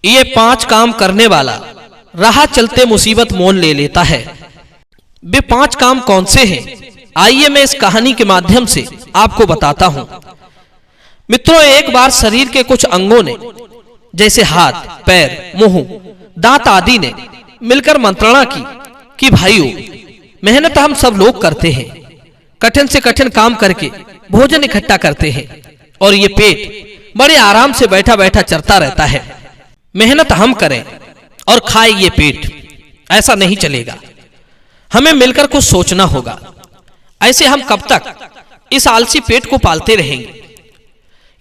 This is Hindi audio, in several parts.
ये 5 काम करने वाला राह चलते मुसीबत मोल ले लेता है। वे 5 काम कौन से हैं? आइए मैं इस कहानी के माध्यम से आपको बताता हूं। मित्रों, एक बार शरीर के कुछ अंगों ने, जैसे हाथ, पैर, मुंह, दांत आदि ने मिलकर मंत्रणा की कि भाइयों, मेहनत हम सब लोग करते हैं, कठिन से कठिन काम करके भोजन इकट्ठा करते हैं और ये पेट बड़े आराम से बैठा बैठा चरता रहता है। मेहनत हम करें और खाए ये पेट, ऐसा नहीं चलेगा। हमें मिलकर कुछ सोचना होगा। ऐसे हम कब तक इस आलसी पेट को पालते रहेंगे?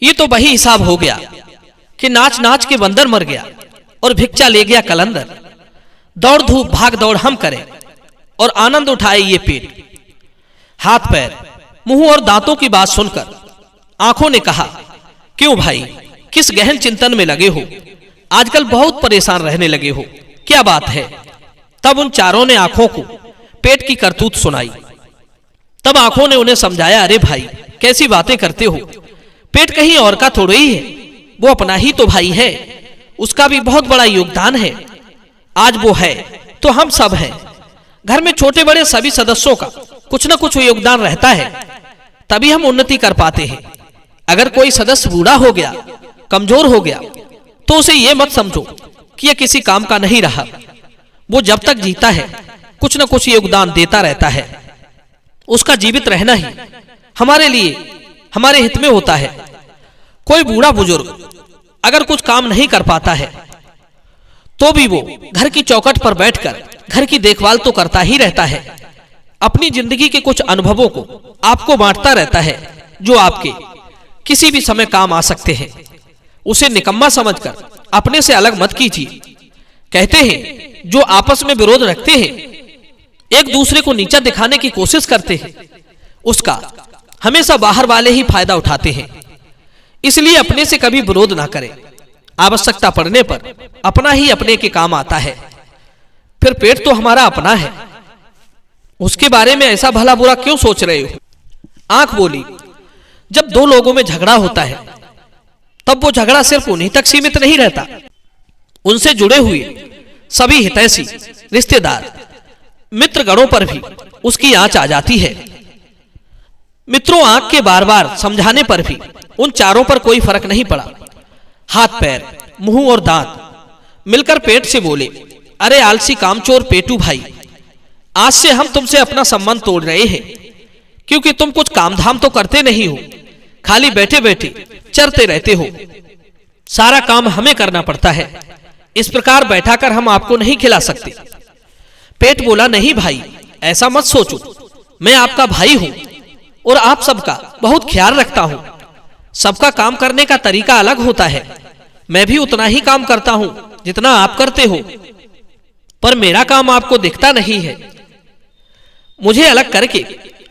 ये तो वही हिसाब हो गया कि नाच नाच के बंदर मर गया और भिक्षा ले गया कलंदर। दौड़ धूप भाग दौड़ हम करें और आनंद उठाए ये पेट। हाथ, पैर, मुंह और दांतों की बात सुनकर आंखों ने कहा, क्यों भाई, किस गहन चिंतन में लगे हो? आजकल बहुत परेशान रहने लगे हो, क्या बात है? तब उन चारों ने आंखों को पेट की करतूत सुनाई। तब आंखों ने उन्हें समझाया, अरे भाई, कैसी बातें करते हो? पेट कहीं और का थोड़ा ही है, वो अपना ही तो भाई है, उसका भी बहुत बड़ा योगदान है। आज वो है तो हम सब हैं। घर में छोटे बड़े सभी सदस्यों का कुछ न कुछ योगदान रहता है, तभी हम उन्नति कर पाते हैं। अगर कोई सदस्य बूढ़ा हो गया, कमजोर हो गया, तो उसे ये मत समझो कि यह किसी काम का नहीं रहा। वो जब तक जीता है कुछ न कुछ योगदान देता रहता है। उसका जीवित रहना ही हमारे लिए, हमारे हित में होता है। कोई बूढ़ा बुजुर्ग अगर कुछ काम नहीं कर पाता है तो भी वो घर की चौखट पर बैठकर घर की देखभाल तो करता ही रहता है। अपनी जिंदगी के कुछ अनुभवों को आपको बांटता रहता है, जो आपके किसी भी समय काम आ सकते हैं। उसे निकम्मा समझकर अपने से अलग मत कीजिए। कहते हैं, जो आपस में विरोध रखते हैं, एक दूसरे को नीचा दिखाने की कोशिश करते हैं, उसका हमेशा बाहर वाले ही फायदा उठाते हैं। इसलिए अपने से कभी विरोध ना करें। आवश्यकता पड़ने पर अपना ही अपने के काम आता है। फिर पेट तो हमारा अपना है, उसके बारे में ऐसा भला बुरा क्यों सोच रहे हो? आंख बोली, जब 2 लोगों में झगड़ा होता है तब वो झगड़ा सिर्फ उन्हीं तक सीमित नहीं रहता। उनसे जुड़े हुए सभी हितैषी, रिश्तेदार, मित्रगणों पर भी उसकी आंच आ जाती है। मित्रों, आंख के बार बार समझाने पर भी उन चारों पर कोई फर्क नहीं पड़ा। हाथ, पैर, मुंह और दांत मिलकर पेट से बोले, अरे आलसी कामचोर पेटू भाई, आज से हम तुमसे अपना संबंध तोड़ रहे हैं, क्योंकि तुम कुछ काम धाम तो करते नहीं हो, खाली बैठे बैठे चरते रहते हो। सारा काम हमें करना पड़ता है। इस प्रकार बैठाकर हम आपको नहीं खिला सकते। पेट बोला, नहीं भाई, ऐसा मत सोचो, मैं आपका भाई हूं और आप सबका बहुत ख्याल रखता हूं। सबका काम करने का तरीका अलग होता है। मैं भी उतना ही काम करता हूं जितना आप करते हो, पर मेरा काम आपको दिखता नहीं है। मुझे अलग करके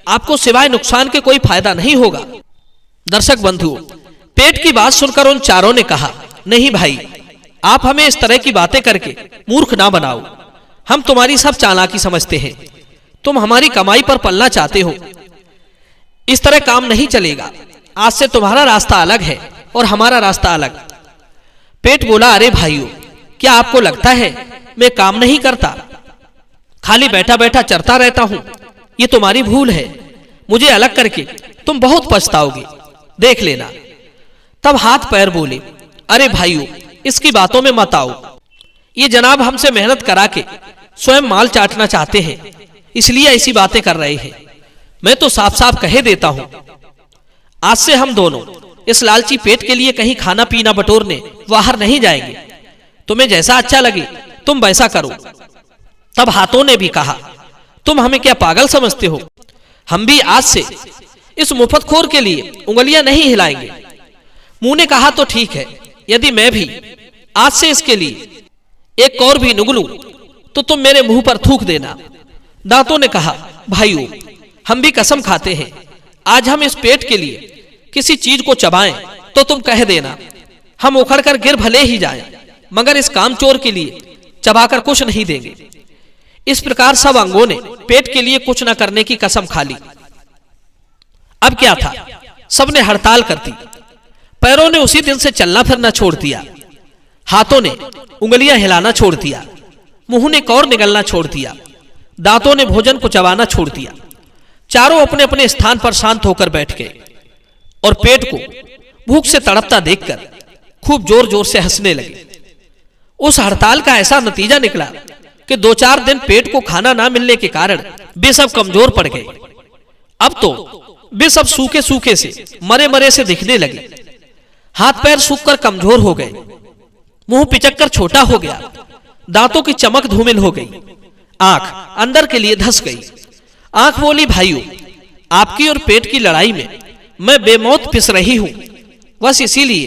आपको सिवाय नुकसान के कोई फायदा नहीं होगा। दर्शक बंधुओं, पेट की बात सुनकर उन चारों ने कहा, नहीं भाई, आप हमें इस तरह की बातें करके मूर्ख ना बनाओ। हम तुम्हारी सब चालाकी समझते हैं। तुम हमारी कमाई पर पलना चाहते हो। इस तरह काम नहीं चलेगा। आज से तुम्हारा रास्ता अलग है और हमारा रास्ता अलग। पेट बोला, अरे भाइयों, क्या आपको लगता है मैं काम नहीं करता, खाली बैठा बैठा चरता रहता हूं? ये तुम्हारी भूल है। मुझे अलग करके तुम बहुत पछताओगे, देख लेना। तब हाथ, पैर बोले, अरे भाइयों, इसकी बातों में मत आओ। ये जनाब हमसे मेहनत करा के स्वयं माल चाटना चाहते हैं, इसलिए ऐसी बातें कर रहे हैं। मैं तो साफ साफ कहे देता हूं, आज से हम दोनों इस लालची पेट के लिए कहीं खाना पीना बटोरने बाहर नहीं जाएंगे। तुम्हें जैसा अच्छा लगे तुम वैसा करो। तब हाथों ने भी कहा, तुम हमें क्या पागल समझते हो? हम भी आज से इस मुफ्तखोर के लिए उंगलियां नहीं हिलाएंगे। मुंह ने कहा, तो ठीक है, यदि मैं भी आज से इसके लिए एक और भी नुगलूं तो तुम मेरे मुंह पर थूक देना। दांतों ने कहा, भाइयों, हम भी कसम खाते हैं, आज हम इस पेट के लिए किसी चीज को चबाएं तो तुम कह देना। हम उखड़कर गिर भले ही जाएं, मगर इस कामचोर के लिए चबाकर कुछ नहीं देंगे। इस प्रकार सब अंगों ने पेट के लिए कुछ न करने की कसम खा ली। अब क्या था, सबने हड़ताल कर दी। पैरों ने उसी दिन से चलना फिरना छोड़ दिया। हाथों ने उंगलियां हिलाना छोड़ दिया, मुंह ने कौर निगलना छोड़ दिया, दांतों ने भोजन को चबाना छोड़ दिया। चारों अपने अपने स्थान पर शांत होकर बैठ गए और पेट को भूख से तड़पता देखकर खूब जोर जोर से हंसने लगे। उस हड़ताल का ऐसा नतीजा निकला कि 2-4 दिन पेट को खाना ना मिलने के कारण वे सब कमजोर पड़ गए। अब तो वे सब सूखे सूखे से मरे मरे से दिखने लगे। हाथ पैर सूखकर कमजोर हो गए, मुंह पिचककर छोटा हो गया, दांतों की चमक धूमिल हो गई, आंख अंदर के लिए धंस गई। आंख बोली, भाइयों, आपकी और पेट की लड़ाई में मैं बेमौत पिस रही हूं, बस इसीलिए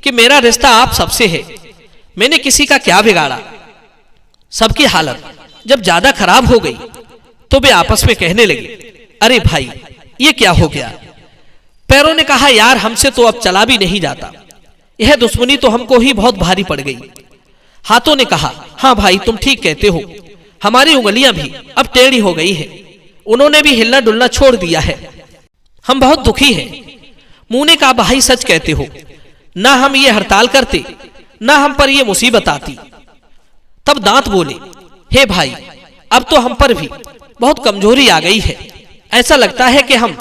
कि मेरा रिश्ता आप सबसे है। मैंने किसी का क्या बिगाड़ा। सबकी हालत जब ज्यादा खराब हो गई तो वे आपस में कहने लगे, अरे भाई, ये क्या हो गया। पैरों ने कहा, यार, हमसे तो अब चला भी नहीं जाता, यह दुश्मनी तो हमको ही बहुत भारी पड़ गई। हाथों ने कहा, हाँ भाई, तुम ठीक कहते हो, हमारी उंगलियां भी अब टेढ़ी हो गई हैं, उन्होंने भी हिलना डुलना छोड़ दिया है, हम बहुत दुखी हैं। मुंह ने कहा, भाई सच कहते हो, ना हम ये हड़ताल करते ना हम पर ये मुसीबत आती। तब दांत बोले, हे भाई, अब तो हम पर भी बहुत कमजोरी आ गई है, ऐसा लगता है कि हम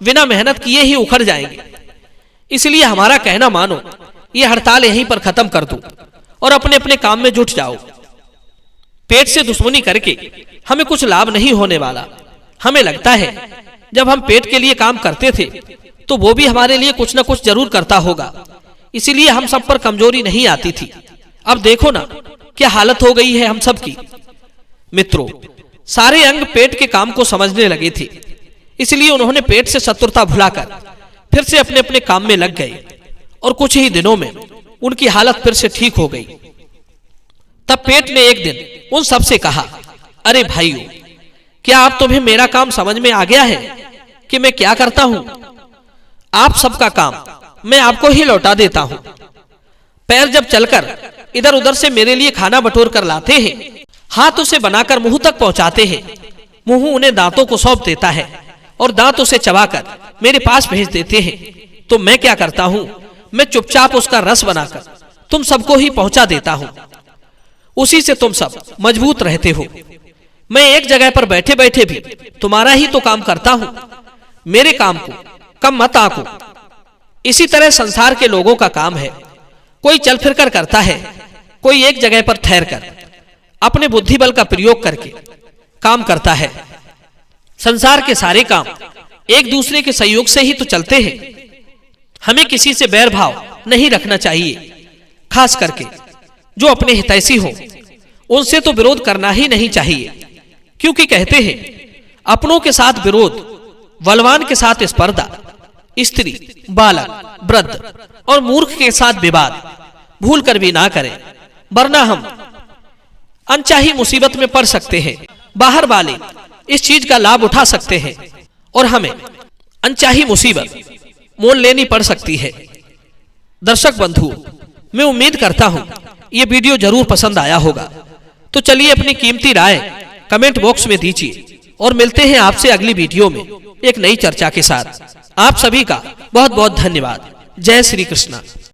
बिना मेहनत किए ही उखड़ जाएंगे, इसलिए हमारा कहना मानो, ये हड़ताल यहीं पर खत्म कर दो और अपने अपने काम में जुट जाओ। पेट से दुश्मनी करके हमें कुछ लाभ नहीं होने वाला। हमें लगता है जब हम पेट के लिए काम करते थे तो वो भी हमारे लिए कुछ न कुछ जरूर करता होगा, इसीलिए हम सब पर कमजोरी नहीं आती थी। अब देखो ना क्या हालत हो गई है हम सब की। मित्रों, सारे अंग पेट के काम को समझने लगे थे, इसलिए उन्होंने पेट से शत्रुता भुलाकर फिर से अपने अपने काम में लग गए और कुछ ही दिनों में उनकी हालत फिर से ठीक हो गई। तब पेट ने एक दिन उन सब से कहा, अरे भाइयों, क्या आप तुम्हें मेरा काम समझ में आ गया है कि मैं क्या करता हूं? आप सबका काम मैं आपको ही लौटा देता हूं। पैर जब चलकर इधर उधर से मेरे लिए खाना बटोर कर लाते हैं, हाथ उसे बनाकर मुंह तक पहुंचाते हैं, मुंह उन्हें दांतों को सौंप देता है और दांत उसे चबाकर मेरे पास भेज देते हैं, तो मैं क्या करता हूं? मैं चुपचाप उसका रस बनाकर तुम सबको ही पहुंचा देता हूं। उसी से तुम सब मजबूत रहते हो। मैं एक जगह पर बैठे बैठे भी तुम्हारा ही तो काम करता हूं, मेरे काम को कम मत आको। इसी तरह संसार के लोगों का काम है, कोई चल फिर कर करता है, कोई एक जगह पर ठहर कर अपने बुद्धि बल का प्रयोग करके काम करता है। संसार के सारे काम एक दूसरे के सहयोग से ही तो चलते हैं। हमें किसी से बैर भाव नहीं रखना चाहिए, खास करके जो अपने हितैषी हो उनसे तो विरोध करना ही नहीं चाहिए, क्योंकि कहते हैं अपनों के साथ विरोध, बलवान के साथ स्पर्धा, स्त्री, बालक, वृद्ध और मूर्ख के साथ विवाद भूल कर भी ना करें, वरना हम अनचाही मुसीबत में पड़ सकते हैं। बाहर वाले इस चीज का लाभ उठा सकते हैं और हमें अनचाही मुसीबत मोल लेनी पड़ सकती है। दर्शक बंधु, मैं उम्मीद करता हूं ये वीडियो जरूर पसंद आया होगा, तो चलिए अपनी कीमती राय कमेंट बॉक्स में दीजिए और मिलते हैं आपसे अगली वीडियो में एक नई चर्चा के साथ। आप सभी का बहुत बहुत धन्यवाद। जय श्री कृष्ण।